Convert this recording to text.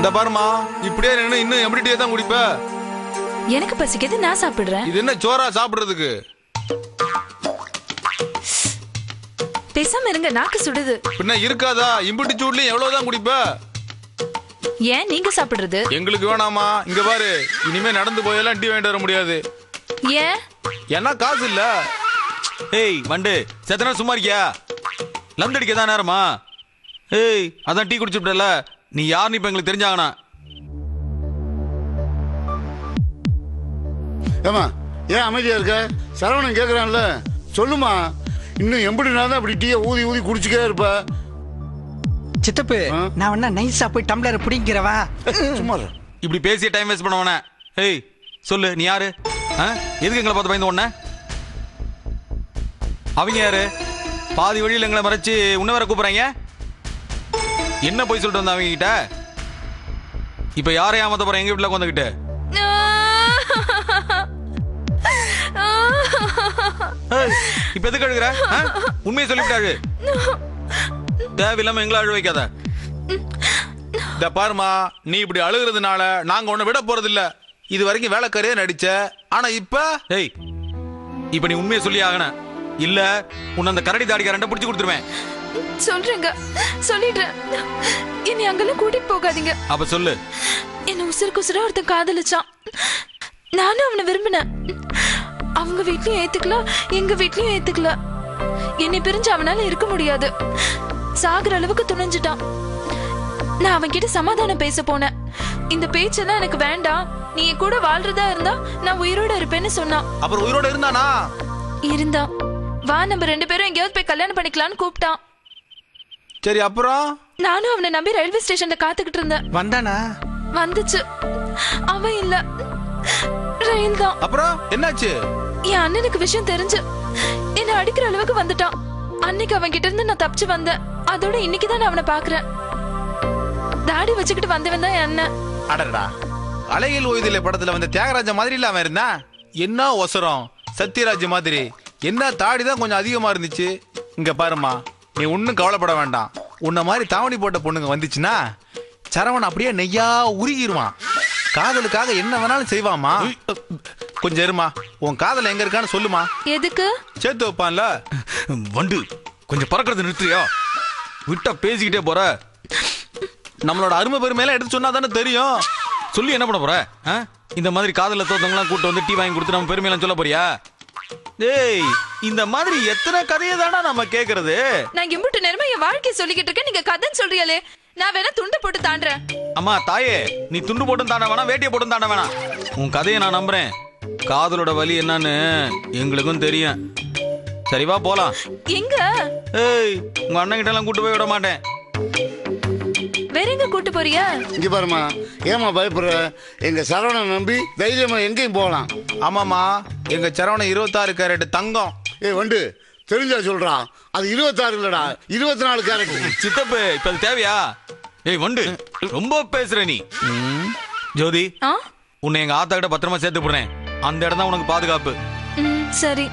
இந்த பாருமா, இப்படியே நின்னு இன்னும் எப்படி டீ தான் குடிப்ப? எனக்கு பசிக்குது, நான் சாப்பிடுறேன். இது என்ன சோறா சாப்பிடுறதுக்கு? பேசாம இருங்க, நாக்கு சுடுது. பின்ன இருக்காதா? இம்புட்டி சூட்லயும் எவ்வளவுதான் குடிப்ப? ஏன் நீங்க சாப்பிடுறது? எங்களுக்கு வேணாமா. இங்க பாரு, இனிமே நடந்து போயெல்லாம் டீ வாங்கிட்டு வர முடியாது. ஏன்? ஏன்னா காசு இல்ல. ஏய் வண்டு, செத்தனா சும்மா இருக்கியா? லந்தடிக்க தான் நேரமா? ஏய் அதான் டீ குடிச்சுட்டல, நீ யாருன்னு இப்ப எங்களுக்கு தெரிஞ்சாங்கண்ணா. ஏமா ஏன் அமைதியா இருக்க? சரவணன் கேக்குறான்ல, சொல்லுமா. இன்னும் எம்படி நாள் தான் அப்படி டீயை ஊதி ஊதி குடிச்சுக்கே இருப்ப? சித்தப்பு, நான் வேணா நைஸா போய் டம்ளரை பிடிங்கிறவா? சும்மா இப்படி பேசிய டைம் வேஸ்ட் பண்ண வேணா. ஏய் சொல்லு, நீ யாரு? எதுக்கு எங்களை பார்த்து பயந்து ஒண்ண? அவங்க யாரு? பாதி வழியில் எங்களை மறைச்சு உன்ன வேற கூப்பிடுறாங்க. என்ன போய் சொல்லிட்டு வந்த அவங்க கிட்ட? இப்ப யாரையும் ஏமாத்த போற எங்க வீட்டுல உட்காந்துக்கிட்டு? இப்ப எதுக்கு அழுகுற? உண்மையை சொல்லிவிட்டாரு. தேவையில்லாம எங்களை அழு வைக்காத. இந்த பாருமா, நீ இப்படி அழுகிறதுனால நாங்க உன்னை விட போறது இல்ல. இது வரைக்கும் வேலைக்காரியா நடிச்ச, ஆனா இப்ப ஏய் இப்ப நீ உண்மையை சொல்லி ஆகன, இல்ல உன்னை அந்த கரடி தாடிக்காரன் பிடிச்சு கொடுத்துருவேன். சொல்றேங்க, சொல்லிடுறேன். என்னை அங்கெல்லாம் கூட்டிட்டு போகாதீங்க. அப்ப சொல்லு. என்ன உசுருக்கு உசுரா ஒருத்தன் காதலிச்சான். நானும் அவனை விரும்பினேன். அவங்க வீட்லயும் ஏத்துக்கல, எங்க வீட்லயும் ஏத்துக்கல. என்னை பிரிஞ்சு அவனால இருக்க முடியாது. சாகுற அளவுக்கு துணிஞ்சிட்டான். நான் அவன் கிட்ட சமாதானம் பேச போனேன். இந்த பேச்செல்லாம் எனக்கு வேண்டாம், நீ என் கூட வாழ்றதா இருந்தா நான் உயிரோட இருப்பேன்னு சொன்னான். அப்புறம் உயிரோட இருந்தானா? இருந்தான். வா நம்ம 2 பேரும் எங்கேயாவது போய் கல்யாணம் பண்ணிக்கலாம்னு கூப்பிட்டான். சரி, அப்புறம் நானும் அவனை நம்பி ரயில்வே ஸ்டேஷன்ல காத்துக்கிட்டு இருந்தேன். வந்தானா? வந்துச்சு. அவன் இல்ல, ரயில் தான். அப்புறம் என்னாச்சு? என் அண்ணனுக்கு விஷயம் தெரிஞ்சு என்ன அடிக்கிற அளவுக்கு வந்துட்டான். அன்னைக்கு அவன் கிட்ட இருந்து நான் தப்பிச்சு வந்தேன். அதோட இன்னைக்குதான் நான் அவனை பாக்குறேன். தாடி வச்சுக்கிட்டு வந்தவன் தான் என் அண்ணன். அடடா, அலையில் ஓய்தில படத்துல வந்த தியாகராஜ மாதிரி இல்ல அவன் இருந்தா? என்ன ஒசரம், சத்யராஜ் மாதிரி. என்ன தாடி தான் கொஞ்சம் அதிகமா இருந்துச்சு. இங்க பாருமா, நீ ஒன்னும் கவலைப்பட வேண்டாம். உன்ன மாதிரி தாவணி போட்ட பொண்ணுங்க வந்துச்சுன்னா சரவணன் அப்படியே நெய்யா உருகிருவான். காதலுக்காக என்ன வேணாலும் செய்வாமா. கொஞ்சம் இருமா, உன் காதல் எங்க இருக்கான்னு சொல்லுமா. எதுக்கு? சேர்த்து வைப்பான்ல. வண்டு, கொஞ்சம் பறக்கிறது நிறுத்துறியா? விட்டா பேசிக்கிட்டே போற. நம்மளோட அருமை பெருமையெல்லாம் எடுத்து சொன்னா தானே தெரியும். சொல்லி என்ன பண்ண போற? இந்த மாதிரி காதல தோத்தவங்களாம் கூட்டு வந்து டீ வாங்கி கொடுத்து நம்ம பெருமையெல்லாம் சொல்ல போறியா? டேய், இந்த மாதிரி எத்தனை கதையை தானே நம்ம கேக்குறது? நான் எம்பிட்டு நேரமா என் வாழ்க்கைய சொல்லிக்கிட்டு இருக்கேன், நீங்க கதைன்னு சொல்றீங்களே. நான் வேணா துண்டு போட்டு தாண்டறேன். அம்மா தாயே, நீ துண்டு போட்டும் தாண்ட வேணாம், வேட்டியை போட்டும் தாண்ட வேணாம். உன் கதையை நான் நம்புறேன். காதலோட வலி என்னன்னு எங்களுக்கும் தெரியும். சரி வா போலாம். எங்க? ஏய், உங்க அண்ணன் கிட்ட எல்லாம் கூட்டு போய் விட மாட்டேன். வேற எங்க கூட்டு போறியா? இங்க பாருமா, ஏமா பயப்படுற? எங்க சரவணன் நம்பி தைரியமா எங்கேயும் போகலாம். ஆமாமா, எங்க சரவணன் 26 கேரட் தங்கம். வண்டு, தெரிஞ்சா சொல்றான். அது 26 இல்லடா, 24 கேரட். சித்தப்பு, இப்ப அது தேவையா? ஏய் வண்டு, ரொம்ப பேசுற நீ. ஜோதி, உன்னை எங்க ஆத்தா கிட்ட பத்திரமா சேர்த்து போடுறேன். அந்த இடம் தான் உனக்கு பாதுகாப்பு. சரி.